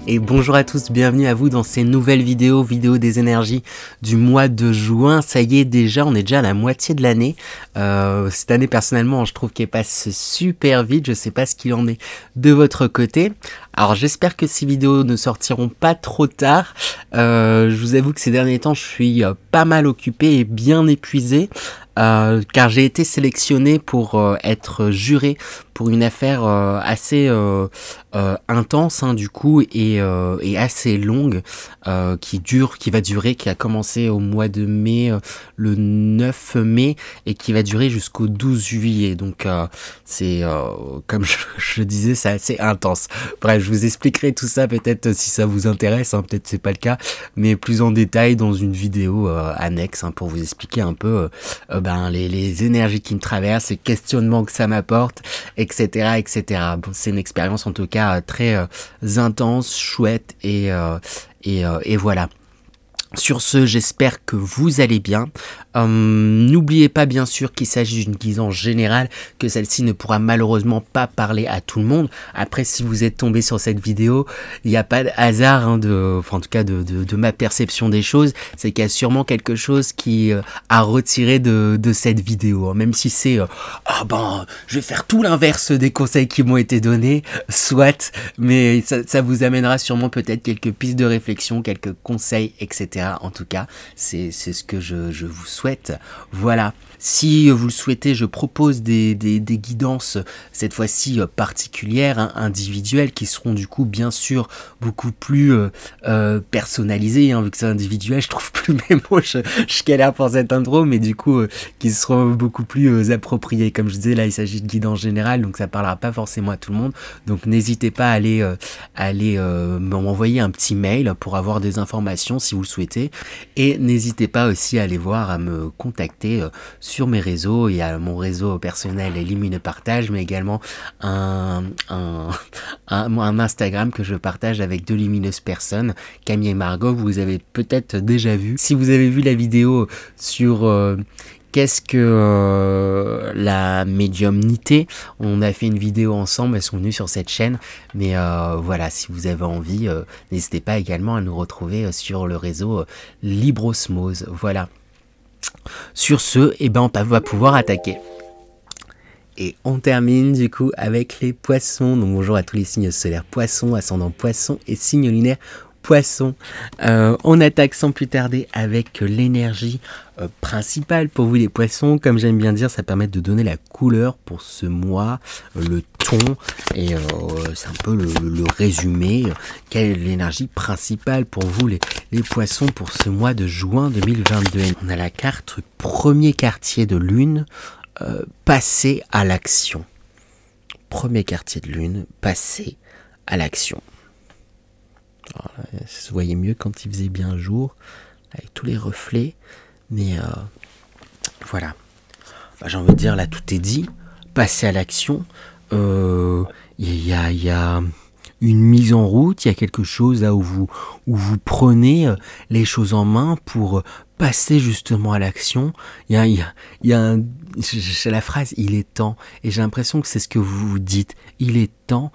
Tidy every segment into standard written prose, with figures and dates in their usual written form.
et bonjour à tous, bienvenue à vous dans ces nouvelles vidéos des énergies du mois de juin. Ça y est, déjà, on est déjà à la moitié de l'année. Cette année, personnellement, je trouve qu'elle passe super vite. Je sais pas ce qu'il en est de votre côté. Alors, j'espère que ces vidéos ne sortiront pas trop tard. Je vous avoue que ces derniers temps, je suis pas mal occupé et bien épuisé. Car j'ai été sélectionné pour être juré pour une affaire assez intense du coup et assez longue qui a commencé au mois de mai, le 9 mai et qui va durer jusqu'au 12 juillet. Donc c'est comme je disais, c'est assez intense. Bref, je vous expliquerai tout ça peut-être si ça vous intéresse, peut-être c'est pas le cas, mais plus en détail dans une vidéo annexe pour vous expliquer un peu les énergies qui me traversent, les questionnements que ça m'apporte, etc., etc. Bon, c'est une expérience en tout cas très intense, chouette et voilà. Sur ce, j'espère que vous allez bien. N'oubliez pas bien sûr qu'il s'agit d'une guidance générale, que celle-ci ne pourra malheureusement pas parler à tout le monde. Après, si vous êtes tombé sur cette vidéo, il n'y a pas de hasard, en tout cas de ma perception des choses, c'est qu'il y a sûrement quelque chose qui a retiré de cette vidéo. Même si c'est je vais faire tout l'inverse des conseils qui m'ont été donnés, soit, mais ça vous amènera sûrement peut-être quelques pistes de réflexion, quelques conseils, etc. En tout cas, c'est ce que je vous souhaite. Voilà. Si vous le souhaitez, je propose des guidances, cette fois-ci particulières, individuelles, qui seront du coup bien sûr beaucoup plus personnalisées, vu que c'est individuel, je trouve plus mes mots, je galère pour cette intro, mais du coup, qui seront beaucoup plus appropriées. Comme je disais, là, il s'agit de guidance générale, donc ça parlera pas forcément à tout le monde. Donc n'hésitez pas à aller m'envoyer un petit mail pour avoir des informations si vous le souhaitez. Et n'hésitez pas aussi à aller voir, à me contacter sur mes réseaux. Il y a mon réseau personnel Lumineux Partage, mais également un Instagram que je partage avec deux lumineuses personnes, Camille et Margot. Vous avez peut-être déjà vu. Si vous avez vu la vidéo sur qu'est-ce que la médiumnité, on a fait une vidéo ensemble, elles sont venues sur cette chaîne, mais voilà, si vous avez envie, n'hésitez pas également à nous retrouver sur le réseau Librosmose. Voilà. Sur ce, on va pouvoir attaquer. Et on termine du coup avec les poissons. Donc bonjour à tous les signes solaires poissons, ascendant poissons et signes lunaires poissons. On attaque sans plus tarder avec l'énergie principale pour vous les poissons. Comme j'aime bien dire, ça permet de donner la couleur pour ce mois, le ton, et c'est un peu le résumé. Quelle est l'énergie principale pour vous les poissons pour ce mois de juin 2022? On a la carte premier quartier de lune, passer à l'action. Premier quartier de lune, passer à l'action. Ça se voyait mieux quand il faisait bien jour, avec tous les reflets, mais voilà. J'ai envie de dire, là, tout est dit. Passer à l'action, il y a une mise en route, il y a quelque chose là où vous prenez les choses en main pour passer justement à l'action. Il y a la phrase « il est temps » et j'ai l'impression que c'est ce que vous vous dites. Il est temps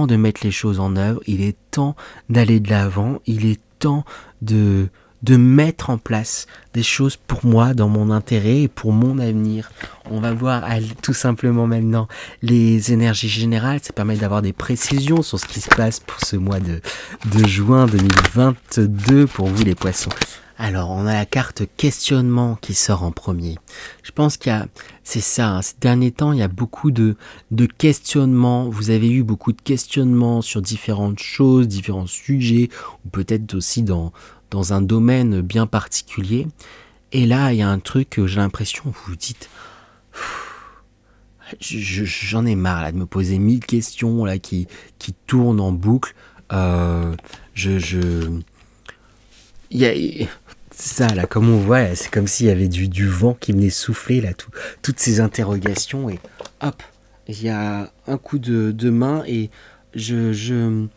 de mettre les choses en œuvre, il est temps d'aller de l'avant, il est temps de mettre en place des choses pour moi, dans mon intérêt et pour mon avenir. On va voir tout simplement maintenant les énergies générales. Ça permet d'avoir des précisions sur ce qui se passe pour ce mois de juin 2022 pour vous les poissons. Alors, on a la carte questionnement qui sort en premier. Je pense c'est ça, ces derniers temps, il y a beaucoup de questionnements. Vous avez eu beaucoup de questionnements sur différentes choses, différents sujets, ou peut-être aussi dans un domaine bien particulier. Et là, il y a un truc que j'ai l'impression, vous vous dites, j'en ai marre là, de me poser 1000 questions là, qui tournent en boucle. C'est ça là, comme on voit, c'est comme s'il y avait du vent qui venait souffler là, toutes ces interrogations, et hop, il y a un coup de main et je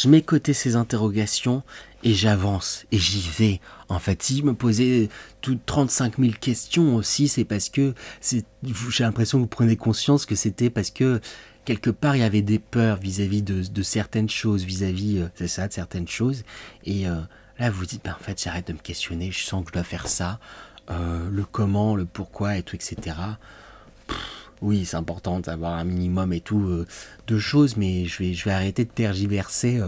mets côté ces interrogations et j'avance et j'y vais. En fait, si je me posais toutes 35 000 questions aussi, c'est parce que j'ai l'impression que vous prenez conscience que c'était parce que quelque part, il y avait des peurs vis-à-vis de certaines choses, vis-à-vis, c'est ça, de certaines choses. Et là, vous vous dites, ben, en fait, j'arrête de me questionner, je sens que je dois faire ça, le comment, le pourquoi et tout, etc. Oui, c'est important d'avoir un minimum et tout de choses, mais je vais arrêter de tergiverser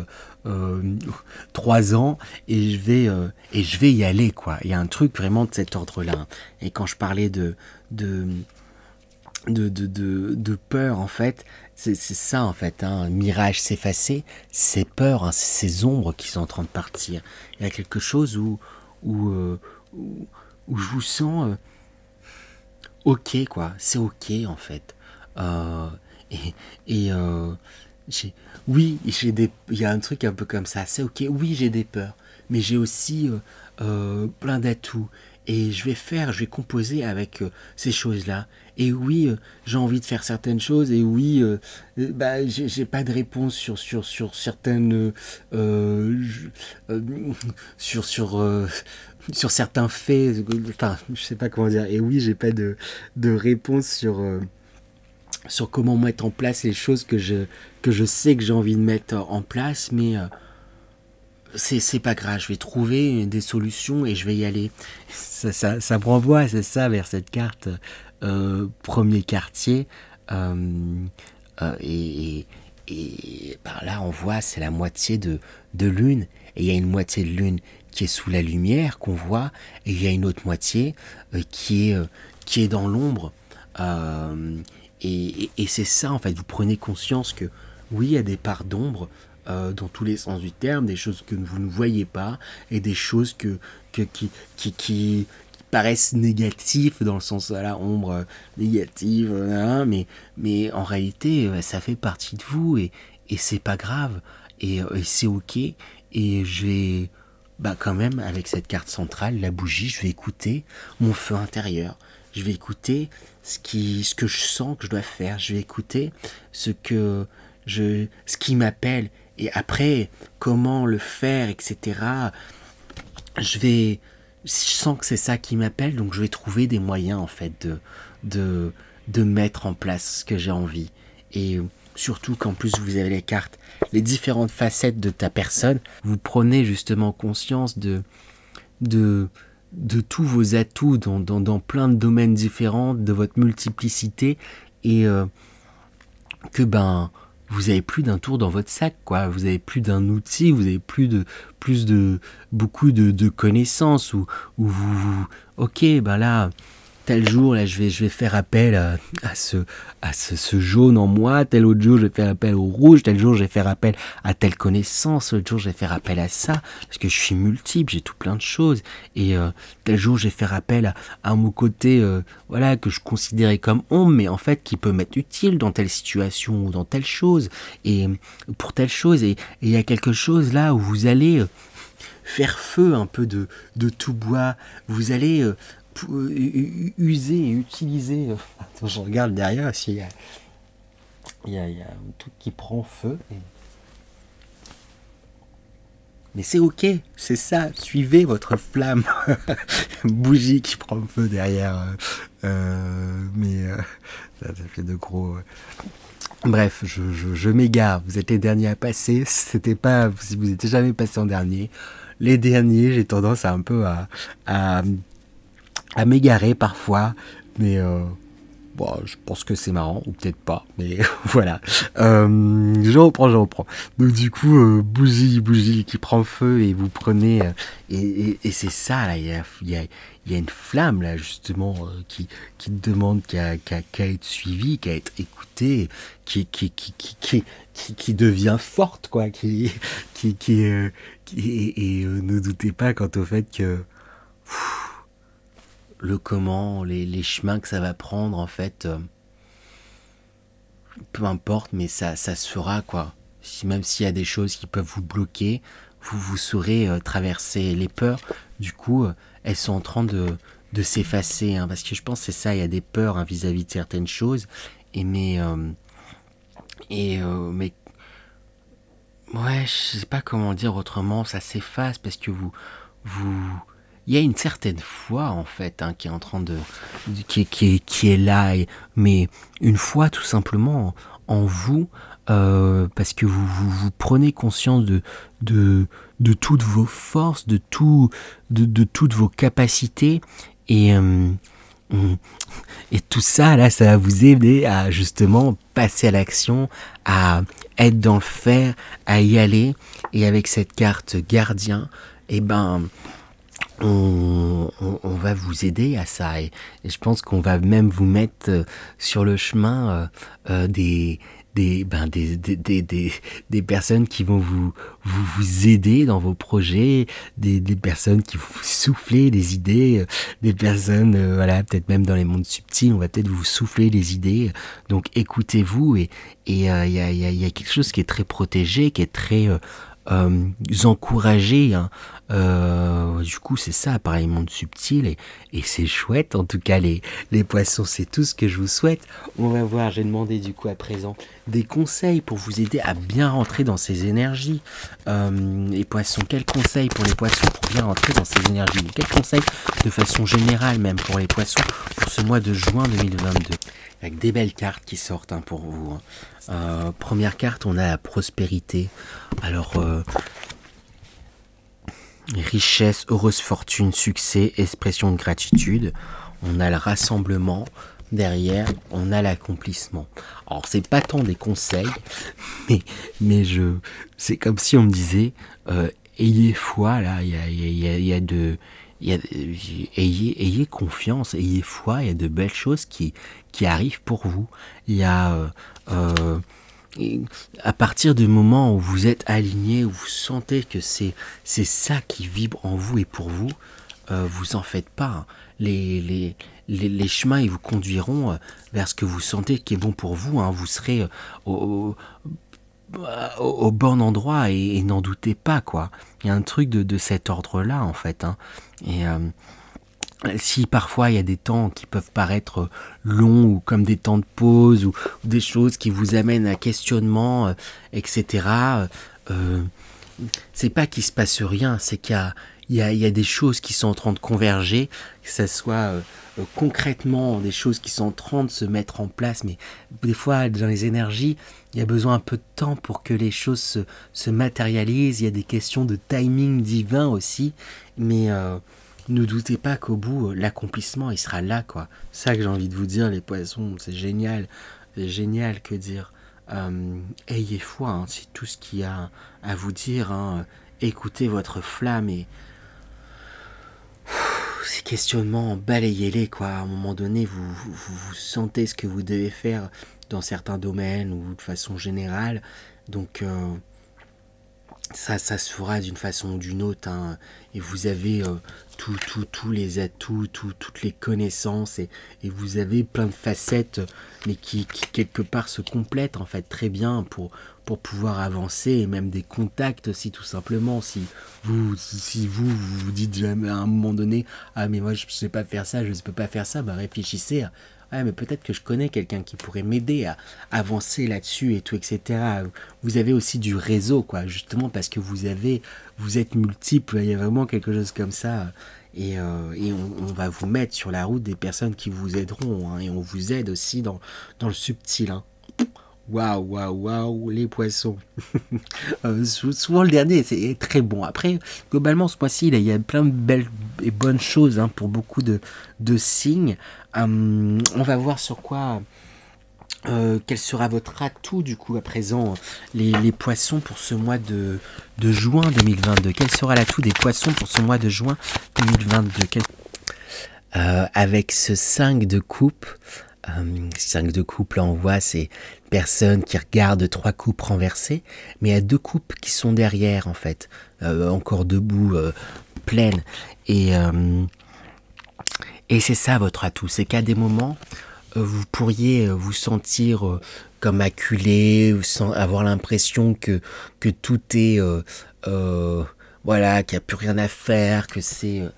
3 ans et je vais y aller, quoi. Il y a un truc vraiment de cet ordre-là. Et quand je parlais de, de peur, en fait, c'est ça, en fait. Un mirage s'effacer, c'est peur, hein, c'est ces ombres qui sont en train de partir. Il y a quelque chose où, où, où je vous sens... ok, quoi, c'est ok en fait. Euh, et et oui, il y a un truc un peu comme ça, c'est ok, oui, j'ai des peurs, mais j'ai aussi plein d'atouts. Et je vais composer avec ces choses-là. Et oui, j'ai envie de faire certaines choses. Et oui, bah, j'ai pas de réponse sur certaines, euh, sur sur certains faits. Enfin, je sais pas comment dire. Et oui, j'ai pas de réponse sur comment mettre en place les choses que je sais que j'ai envie de mettre en place. Mais c'est pas grave, je vais trouver des solutions et je vais y aller. Ça me renvoie, c'est ça, vers cette carte premier quartier. Euh, et par là, on voit, c'est la moitié de lune. Et il y a une moitié de lune qui est sous la lumière, qu'on voit. Et il y a une autre moitié qui est dans l'ombre. Euh, et c'est ça, en fait. Vous prenez conscience que, oui, il y a des parts d'ombre dans tous les sens du terme, des choses que vous ne voyez pas, et des choses qui paraissent négatives dans le sens de la ombre négative, hein, mais en réalité, ça fait partie de vous et c'est pas grave et c'est ok. Et je vais, bah quand même, avec cette carte centrale, la bougie, je vais écouter mon feu intérieur. Je vais écouter ce que je sens que je dois faire. Je vais écouter ce qui m'appelle. Et après, comment le faire, etc. Je vais, je sens que c'est ça qui m'appelle, donc je vais trouver des moyens en fait de mettre en place ce que j'ai envie. Et surtout qu'en plus vous avez les cartes, les différentes facettes de ta personne, vous prenez justement conscience de, de tous vos atouts dans plein de domaines différents, de votre multiplicité, et que ben vous avez plus d'un tour dans votre sac, quoi. Vous avez plus d'un outil, vous avez plus de beaucoup de connaissances où ok, ben là, tel jour, là, je vais faire appel ce jaune en moi, tel autre jour, je vais faire appel au rouge, tel jour, je vais faire appel à telle connaissance, l'autre jour, je vais faire appel à ça, parce que je suis multiple, j'ai tout plein de choses, et tel jour, je vais faire appel à mon côté, voilà, que je considérais comme ombre, mais en fait, qui peut m'être utile dans telle situation ou dans telle chose, et pour telle chose, et il y a quelque chose là où vous allez faire feu un peu de tout bois, vous allez user et utiliser. Attends, je regarde derrière s'il y a, il y a un truc qui prend feu. Mais c'est ok, c'est ça, suivez votre flamme. Bougie qui prend feu derrière. Ça fait de gros. Bref, je m'égare. Vous êtes les derniers à passer. C'était pas. Si vous n'étiez jamais passé en dernier. Les derniers, j'ai tendance à un peu à m'égarer parfois, mais bon, je pense que c'est marrant, ou peut-être pas, mais voilà. Je reprends. Donc du coup, bougie qui prend feu et vous prenez, et c'est ça, là, il y a une flamme, là, justement, qui te demande qu'à être suivie, qu'à être écoutée, qui devient forte, quoi, et ne doutez pas quant au fait que le comment, les chemins que ça va prendre, en fait, peu importe, mais ça se fera, quoi. Même s'il y a des choses qui peuvent vous bloquer, vous saurez traverser les peurs. Du coup, elles sont en train de s'effacer, hein, parce que je pense que c'est ça, il y a des peurs hein, vis-à-vis de certaines choses, mais ouais, je sais pas comment dire autrement, ça s'efface parce que vous il y a une certaine foi en fait hein, qui est en train qui est là, mais une foi tout simplement en vous, parce que vous prenez conscience de toutes vos forces, de toutes vos capacités, et et tout ça là, ça va vous aider à justement passer à l'action, à être dans le faire, à y aller. Et avec cette carte gardien, eh ben on va vous aider à ça, et je pense qu'on va même vous mettre sur le chemin des personnes qui vont vous aider dans vos projets, des personnes qui vont vous souffler des idées, des personnes, voilà, peut-être même dans les mondes subtils, on va peut-être vous souffler les idées. Donc écoutez-vous, et il y a quelque chose qui est très protégé, qui est très encouragé, hein. Du coup c'est ça, pareil, monde subtil, et c'est chouette. En tout cas les poissons, c'est tout ce que je vous souhaite. On va voir, j'ai demandé du coup à présent des conseils pour vous aider à bien rentrer dans ces énergies. Les poissons, quels conseils pour les poissons pour bien rentrer dans ces énergies? Quels conseils de façon générale même pour les poissons pour ce mois de juin 2022, avec des belles cartes qui sortent hein, pour vous, hein. Première carte, on a la prospérité. Alors richesse, heureuse fortune, succès, expression de gratitude. On a le rassemblement derrière, on a l'accomplissement. Alors c'est pas tant des conseils, mais c'est comme si on me disait ayez foi là, ayez confiance, ayez foi, il y a de belles choses qui arrivent pour vous. Il y a à partir du moment où vous êtes aligné, où vous sentez que c'est ça qui vibre en vous et pour vous, vous en faites pas, hein. Les chemins, ils vous conduiront vers ce que vous sentez qui est bon pour vous, hein. Vous serez au bon endroit, et n'en doutez pas, quoi. Il y a un truc de cet ordre-là, en fait, hein. Et si parfois il y a des temps qui peuvent paraître longs, ou comme des temps de pause, ou des choses qui vous amènent à questionnement, etc., c'est pas qu'il se passe rien, c'est qu'il y a des choses qui sont en train de converger, que ce soit concrètement des choses qui sont en train de se mettre en place, mais des fois dans les énergies, il y a besoin un peu de temps pour que les choses se matérialisent. Il y a des questions de timing divin aussi, mais ne doutez pas qu'au bout, l'accomplissement, il sera là, quoi. C'est ça que j'ai envie de vous dire, les poissons, c'est génial. C'est génial, que dire. Ayez foi, hein, c'est tout ce qu'il y a à vous dire, hein. Écoutez votre flamme, et ces questionnements, balayez-les, quoi. À un moment donné, vous sentez ce que vous devez faire dans certains domaines, ou de façon générale. Donc ça se fera d'une façon ou d'une autre, hein. Et vous avez tous les atouts, toutes les connaissances, et vous avez plein de facettes, mais qui quelque part se complètent en fait très bien pour pouvoir avancer, et même des contacts aussi, tout simplement. Si vous dites jamais à un moment donné, ah mais moi je sais pas faire ça, je ne peux pas faire ça, bah réfléchissez à, ouais, mais peut-être que je connais quelqu'un qui pourrait m'aider à avancer là-dessus, et tout, etc. Vous avez aussi du réseau, quoi, justement parce que vous êtes multiples, il y a vraiment quelque chose comme ça. Et on va vous mettre sur la route des personnes qui vous aideront, hein, et on vous aide aussi dans le subtil, hein. Waouh, waouh, waouh, les poissons. Souvent le dernier c'est très bon. Après, globalement ce mois-ci, il y a plein de belles et bonnes choses, hein, pour beaucoup de signes. On va voir sur quoi, quel sera votre atout du coup à présent, les poissons, pour ce mois de juin 2022. Quel sera l'atout des poissons pour ce mois de juin 2022? Avec ce 5 de coupe. 5 de coupe, là on voit ces personnes qui regardent 3 coupes renversées, mais il y a 2 coupes qui sont derrière en fait, encore debout, pleines, et c'est ça votre atout, c'est qu'à des moments vous pourriez vous sentir comme acculé, avoir l'impression que tout est voilà, qu'il n'y a plus rien à faire, que c'est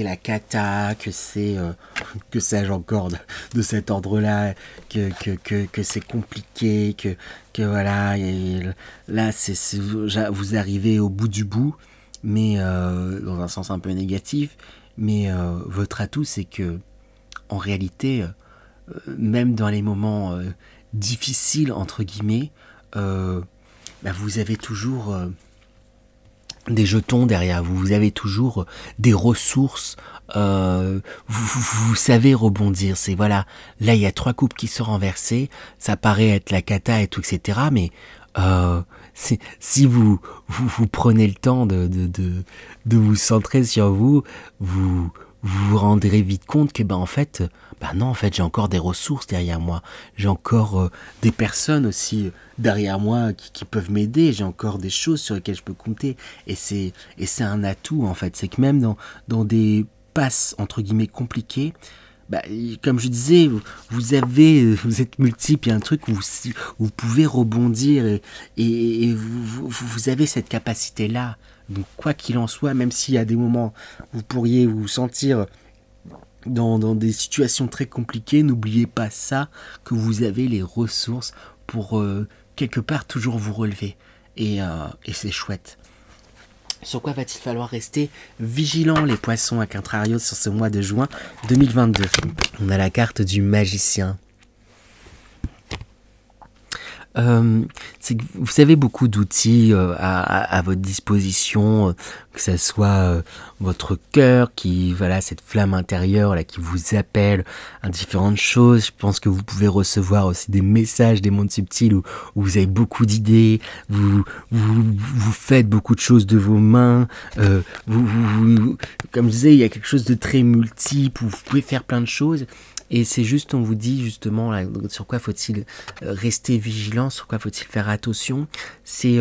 la cata, que sais-je encore de cet ordre-là, que c'est compliqué, que voilà, et là vous arrivez au bout du bout, mais dans un sens un peu négatif. Mais votre atout, c'est que en réalité, même dans les moments difficiles entre guillemets, bah, vous avez toujours des jetons derrière vous, vous avez toujours des ressources, vous savez rebondir. C'est voilà, là il y a 3 coupes qui sont renversées, ça paraît être la cata et tout, etc. Mais si vous prenez le temps de vous centrer sur vous, vous rendrez vite compte que en fait, non, en fait j'ai encore des ressources derrière moi, j'ai encore des personnes aussi derrière moi qui peuvent m'aider, j'ai encore des choses sur lesquelles je peux compter, et c'est un atout en fait. C'est que même dans des passes entre guillemets compliquées, comme je disais, vous êtes multiple, il y a un truc où vous pouvez rebondir, et vous avez cette capacité-là. Donc quoi qu'il en soit, même s'il y a des moments où vous pourriez vous sentir dans des situations très compliquées, n'oubliez pas ça, que vous avez les ressources pour quelque part toujours vous relever. Et c'est chouette. Sur quoi va-t-il falloir rester vigilant, les poissons, à contrario, sur ce mois de juin 2022? On a la carte du magicien. C'est que vous avez beaucoup d'outils à votre disposition, que ce soit votre cœur, cette flamme intérieure là qui vous appelle à différentes choses. Je pense que vous pouvez recevoir aussi des messages des mondes subtils où vous avez beaucoup d'idées, vous faites beaucoup de choses de vos mains, comme je disais, il y a quelque chose de très multiple où vous pouvez faire plein de choses. Et c'est juste, on vous dit justement là, sur quoi faut-il rester vigilant, sur quoi faut-il faire attention, c'est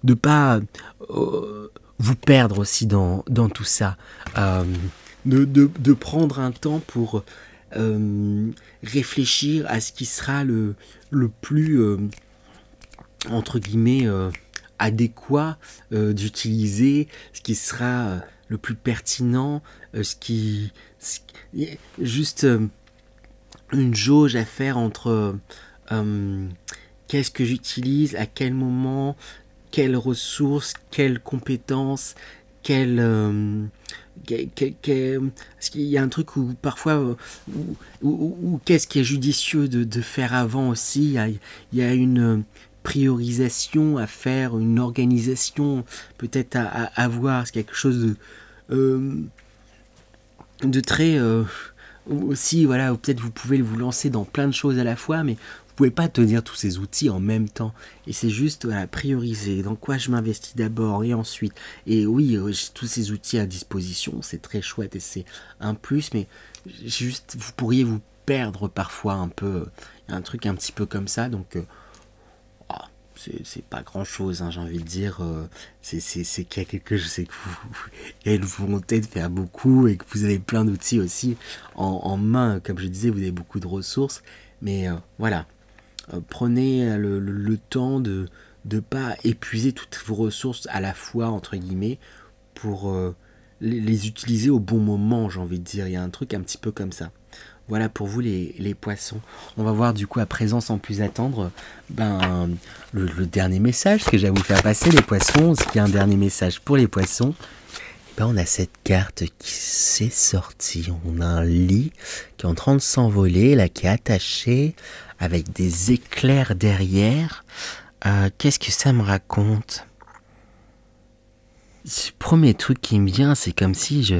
de pas vous perdre aussi dans tout ça, de prendre un temps pour réfléchir à ce qui sera le plus entre guillemets adéquat d'utiliser, ce qui sera le plus pertinent, juste une jauge à faire entre qu'est-ce que j'utilise, à quel moment, quelles ressources, quelles compétences, parce qu'il y a un truc où parfois où qu'est-ce qui est judicieux de faire avant aussi. Il y a une priorisation à faire, une organisation peut-être à avoir. C'est quelque chose de très aussi, voilà, peut-être vous pouvez vous lancer dans plein de choses à la fois, mais vous pouvez pas tenir tous ces outils en même temps. Et c'est juste prioriser dans quoi je m'investis d'abord et ensuite. Et oui, j'ai tous ces outils à disposition, c'est très chouette et c'est un plus, mais juste vous pourriez vous perdre parfois un peu. Il y a un truc un petit peu comme ça, donc c'est pas grand chose, hein, j'ai envie de dire. C'est qu'il y a quelque chose, c'est que il y a une volonté de faire beaucoup et que vous avez plein d'outils aussi en main. Comme je disais, vous avez beaucoup de ressources, mais voilà. Prenez le temps de pas épuiser toutes vos ressources à la fois, entre guillemets, pour les utiliser au bon moment, j'ai envie de dire. Il y a un truc un petit peu comme ça. Voilà pour vous les poissons. On va voir du coup à présent, sans plus attendre, le dernier message que j'ai à vous faire passer, les poissons. Est-ce qu'il y a un dernier message pour les poissons? On a cette carte qui s'est sortie. On a un lit qui est en train de s'envoler, là, qui est attaché avec des éclairs derrière. Qu'est-ce que ça me raconte? Le premier truc qui me vient, c'est comme si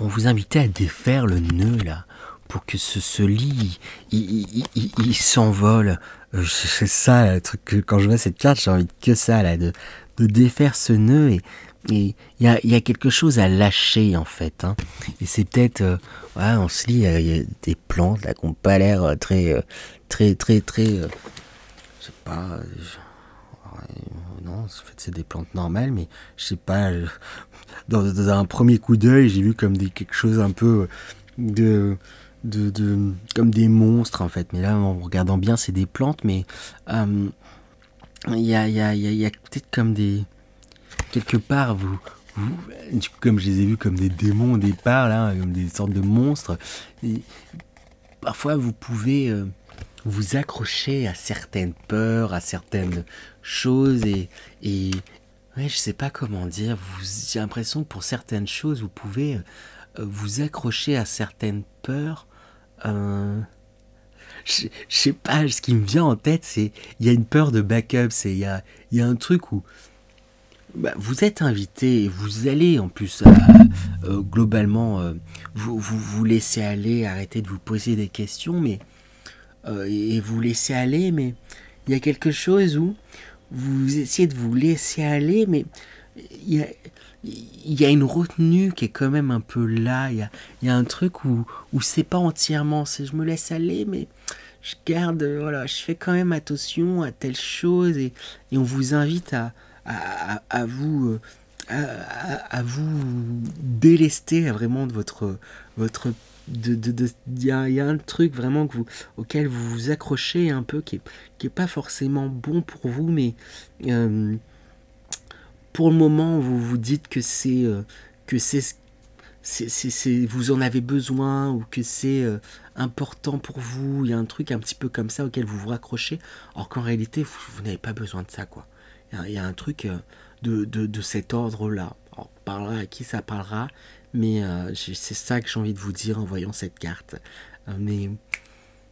on vous invitait à défaire le nœud là, pour que ce lit, il s'envole. C'est ça le truc que quand je vois cette carte, j'ai envie que ça là, de défaire ce nœud, et il y a quelque chose à lâcher en fait, hein. Et c'est peut-être, on se lit, il y a des plantes là qui n'ont pas l'air très, je sais pas. Non, en fait c'est des plantes normales, mais je sais pas, dans un premier coup d'œil j'ai vu comme quelque chose un peu comme des monstres en fait, mais là en regardant bien c'est des plantes, mais il y a peut-être comme des, quelque part du coup, comme je les ai vus comme des démons au départ là, comme des sortes de monstres, et parfois vous pouvez vous accrocher à certaines peurs, à certaines choses, et Ouais, je sais pas comment dire. J'ai l'impression que pour certaines choses, vous pouvez vous accrocher à certaines peurs. Euh, je sais pas, ce qui me vient en tête, c'est il y a une peur de backup. Il y a un truc où bah, vous êtes invité et vous allez en plus globalement vous laisser aller, arrêter de vous poser des questions, mais et vous laisser aller, mais il y a quelque chose où vous essayez de vous laisser aller, mais il y a, il y a une retenue qui est quand même un peu là. Il y a un truc où c'est pas entièrement, c'est je me laisse aller, mais je garde, voilà, je fais quand même attention à telle chose et on vous invite à vous. À vous délester vraiment de votre il y a un truc vraiment auquel vous vous accrochez un peu qui est pas forcément bon pour vous, mais euh, pour le moment vous vous dites que vous en avez besoin ou que c'est important pour vous. Il y a un truc un petit peu comme ça auquel vous vous raccrochez, alors qu'en réalité vous n'avez pas besoin de ça, quoi. Il y a un truc de cet ordre-là. Alors, parlera à qui ça parlera, mais c'est ça que j'ai envie de vous dire en voyant cette carte. Mais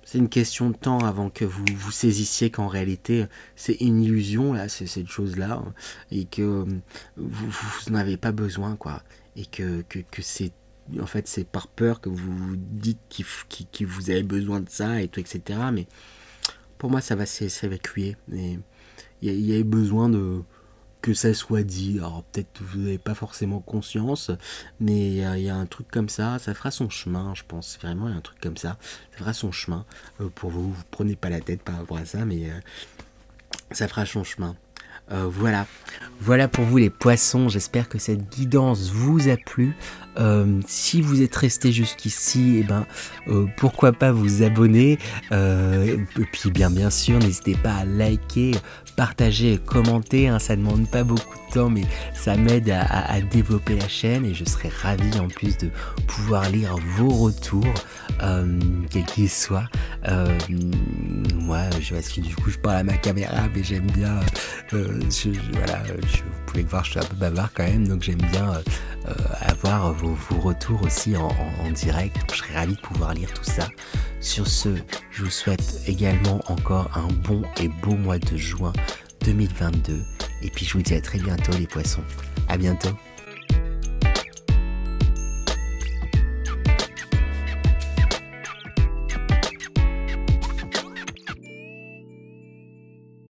c'est une question de temps avant que vous vous saisissiez qu'en réalité c'est une illusion, là, c'est cette chose-là, et que vous n'en avez pas besoin, quoi. Et que c'est en fait c'est par peur que vous vous dites que vous avez besoin de ça et tout, etc. Mais pour moi ça va s'évacuer. Et il y a besoin de que ça soit dit. Alors peut-être que vous n'avez pas forcément conscience, mais il y a un truc comme ça fera son chemin, je pense. Vraiment, il y a un truc comme ça fera son chemin. Pour vous, vous prenez pas la tête par rapport à ça, mais ça fera son chemin. Voilà. Voilà pour vous les poissons, j'espère que cette guidance vous a plu. Si vous êtes resté jusqu'ici, pourquoi pas vous abonner. Et puis bien sûr, n'hésitez pas à liker, partager et commenter. Ça ne demande pas beaucoup de temps, mais ça m'aide à développer la chaîne et je serai ravi en plus de pouvoir lire vos retours, quels qu'ils soient. Moi, parce que du coup, je parle à ma caméra, mais j'aime bien. Voilà, vous pouvez voir, je suis un peu bavard quand même, donc j'aime bien avoir vos retours aussi en direct. Je serais ravi de pouvoir lire tout ça. Sur ce, je vous souhaite également encore un bon et beau mois de juin 2022. Et puis je vous dis à très bientôt les poissons. À bientôt.